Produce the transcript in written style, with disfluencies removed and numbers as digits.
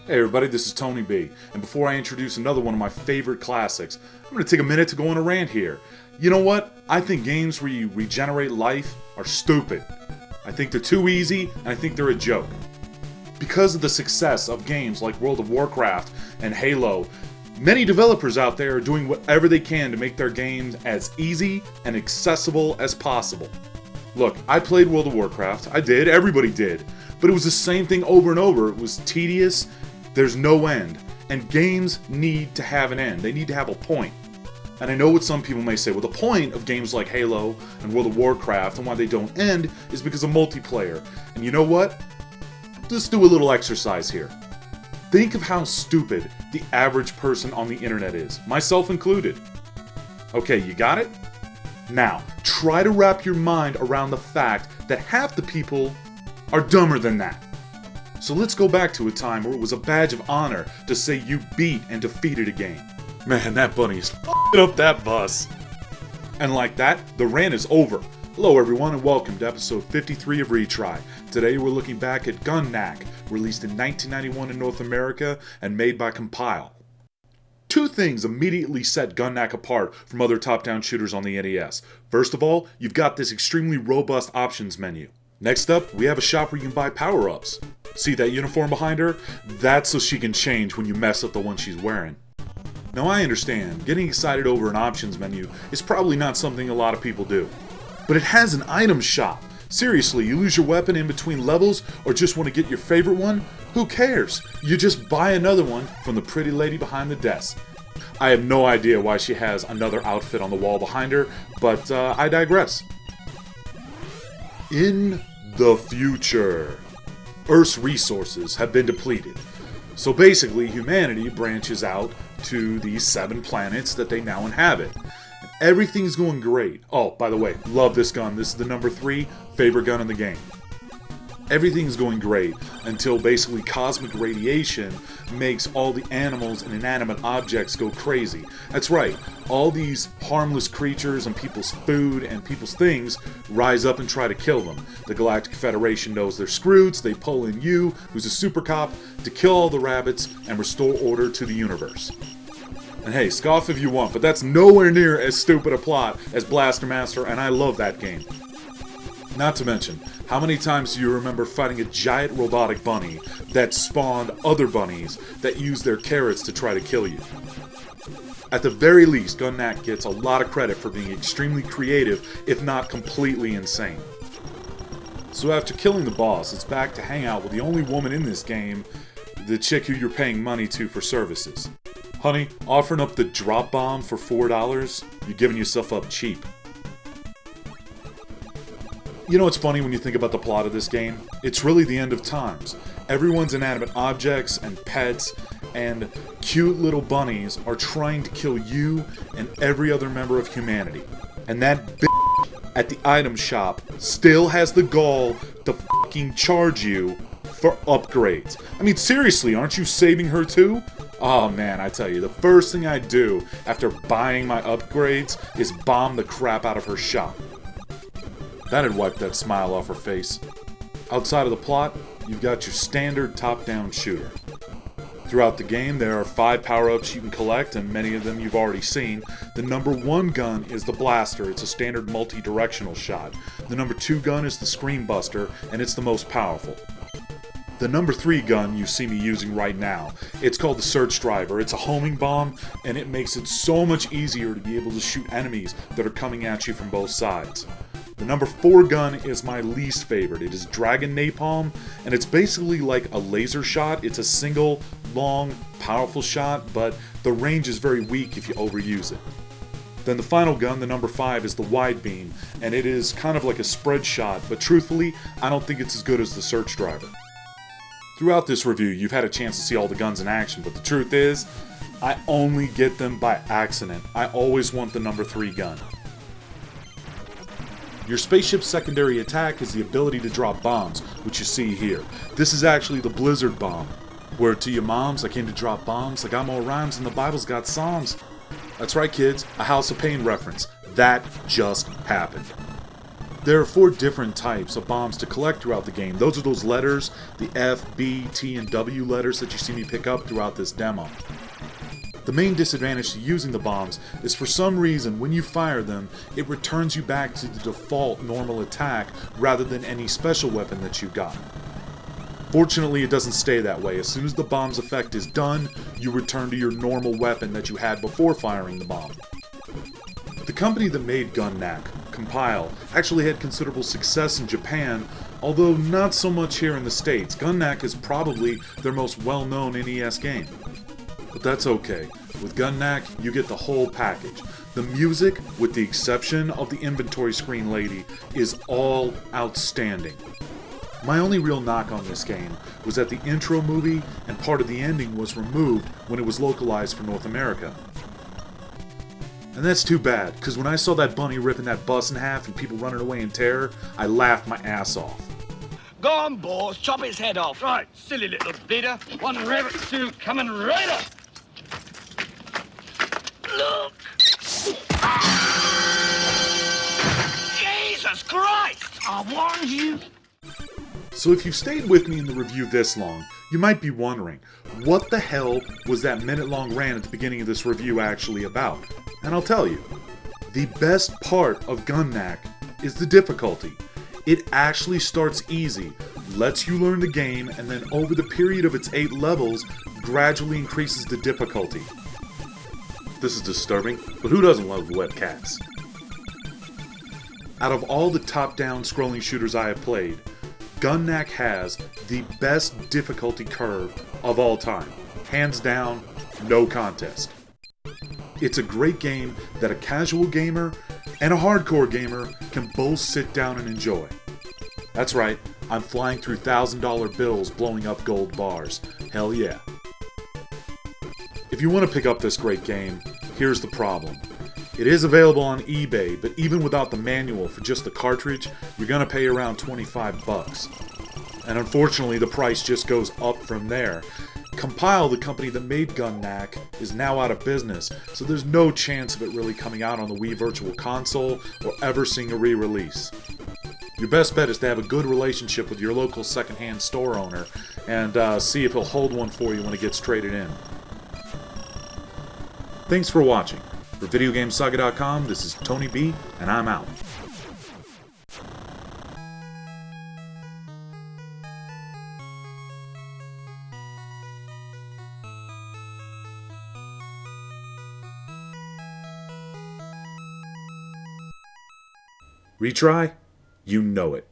Hey everybody, this is Tony B, and before I introduce another one of my favorite classics, I'm going to take a minute to go on a rant here. You know what? I think games where you regenerate life are stupid. I think they're too easy, and I think they're a joke. Because of the success of games like World of Warcraft and Halo, many developers out there are doing whatever they can to make their games as easy and accessible as possible. Look, I played World of Warcraft, I did, everybody did, but it was the same thing over and over. It was tedious. There's no end, and games need to have an end. They need to have a point. And I know what some people may say, well, the point of games like Halo and World of Warcraft and why they don't end is because of multiplayer. And you know what? Let's do a little exercise here. Think of how stupid the average person on the internet is, myself included. Okay, you got it? Now, try to wrap your mind around the fact that half the people are dumber than that. So let's go back to a time where it was a badge of honor to say you beat and defeated a game. Man, that bunny is f***ing up that bus. And like that, the rant is over. Hello everyone and welcome to episode 53 of RETRY. Today we're looking back at Gun Knack, released in 1991 in North America and made by Compile. Two things immediately set Gun Knack apart from other top-down shooters on the NES. First of all, you've got this extremely robust options menu. Next up, we have a shop where you can buy power-ups. See that uniform behind her? That's so she can change when you mess up the one she's wearing. Now I understand, getting excited over an options menu is probably not something a lot of people do. But it has an item shop. Seriously, you lose your weapon in between levels or just want to get your favorite one? Who cares? You just buy another one from the pretty lady behind the desk. I have no idea why she has another outfit on the wall behind her, but I digress. In the future, Earth's resources have been depleted. So basically, humanity branches out to these 7 planets that they now inhabit. Everything's going great. Oh, by the way, love this gun. This is the number 3 favorite gun in the game. Everything's going great until basically cosmic radiation makes all the animals and inanimate objects go crazy. That's right, all these harmless creatures and people's food and people's things rise up and try to kill them. The Galactic Federation knows they're screwed, so they pull in you, who's a super cop, to kill all the rabbits and restore order to the universe. And hey, scoff if you want, but that's nowhere near as stupid a plot as Blaster Master, and I love that game. Not to mention, how many times do you remember fighting a giant robotic bunny that spawned other bunnies that used their carrots to try to kill you? At the very least, Gun Knack gets a lot of credit for being extremely creative, if not completely insane. So after killing the boss, it's back to hang out with the only woman in this game, the chick who you're paying money to for services. Honey, offering up the drop bomb for $4? You're giving yourself up cheap. You know what's funny when you think about the plot of this game? It's really the end of times. Everyone's inanimate objects and pets and cute little bunnies are trying to kill you and every other member of humanity. And that bitch at the item shop still has the gall to fucking charge you for upgrades. I mean, seriously, aren't you saving her too? Oh man, I tell you, the first thing I do after buying my upgrades is bomb the crap out of her shop. That'd wipe that smile off her face. Outside of the plot, you've got your standard top-down shooter. Throughout the game, there are 5 power-ups you can collect, and many of them you've already seen. The number 1 gun is the blaster. It's a standard multi-directional shot. The number 2 gun is the screen buster, and it's the most powerful. The number 3 gun you see me using right now, it's called the search driver. It's a homing bomb, and it makes it so much easier to be able to shoot enemies that are coming at you from both sides. The number 4 gun is my least favorite. It is Dragon Napalm, and it's basically like a laser shot. It's a single, long, powerful shot, but the range is very weak if you overuse it. Then the final gun, the number 5, is the wide beam, and it is kind of like a spread shot, but truthfully, I don't think it's as good as the search driver. Throughout this review, you've had a chance to see all the guns in action, but the truth is, I only get them by accident. I always want the number 3 gun. Your spaceship's secondary attack is the ability to drop bombs, which you see here. This is actually the Blizzard Bomb. Word to your moms, I came to drop bombs. I got more rhymes than the Bible's got psalms. That's right kids, a House of Pain reference. That just happened. There are 4 different types of bombs to collect throughout the game. Those are those letters, the F, B, T, and W letters that you see me pick up throughout this demo. The main disadvantage to using the bombs is for some reason when you fire them, it returns you back to the default normal attack rather than any special weapon that you got. Fortunately, it doesn't stay that way. As soon as the bomb's effect is done, you return to your normal weapon that you had before firing the bomb. The company that made Gun-Knack, Compile, actually had considerable success in Japan, although not so much here in the States. Gun-Knack is probably their most well-known NES game. But that's okay. With Gun-Knack, you get the whole package. The music, with the exception of the inventory screen lady, is all outstanding. My only real knock on this game was that the intro movie and part of the ending was removed when it was localized for North America. And that's too bad, because when I saw that bunny ripping that bus in half and people running away in terror, I laughed my ass off. Go on, boss, chop his head off. Right, silly little bleeder. One rabbit stew coming right up. Look! Jesus Christ! I warned you. So if you've stayed with me in the review this long, you might be wondering, what the hell was that minute-long rant at the beginning of this review actually about? And I'll tell you. The best part of Gun-Knack is the difficulty. It actually starts easy, lets you learn the game, and then over the period of its 8 levels, gradually increases the difficulty. This is disturbing, but who doesn't love wet cats? Out of all the top-down scrolling shooters I have played, Gun-Knack has the best difficulty curve of all time. Hands down, no contest. It's a great game that a casual gamer and a hardcore gamer can both sit down and enjoy. That's right, I'm flying through $1,000 bills blowing up gold bars. Hell yeah. If you want to pick up this great game, here's the problem. It is available on eBay, but even without the manual for just the cartridge, you're gonna pay around 25 bucks. And unfortunately, the price just goes up from there. Compile, the company that made Gun-Knack, is now out of business, so there's no chance of it really coming out on the Wii Virtual Console or ever seeing a re-release. Your best bet is to have a good relationship with your local secondhand store owner and see if he'll hold one for you when it gets traded in. Thanks for watching. For VideoGameSaga.com, this is Tony B, and I'm out. Retry? You know it.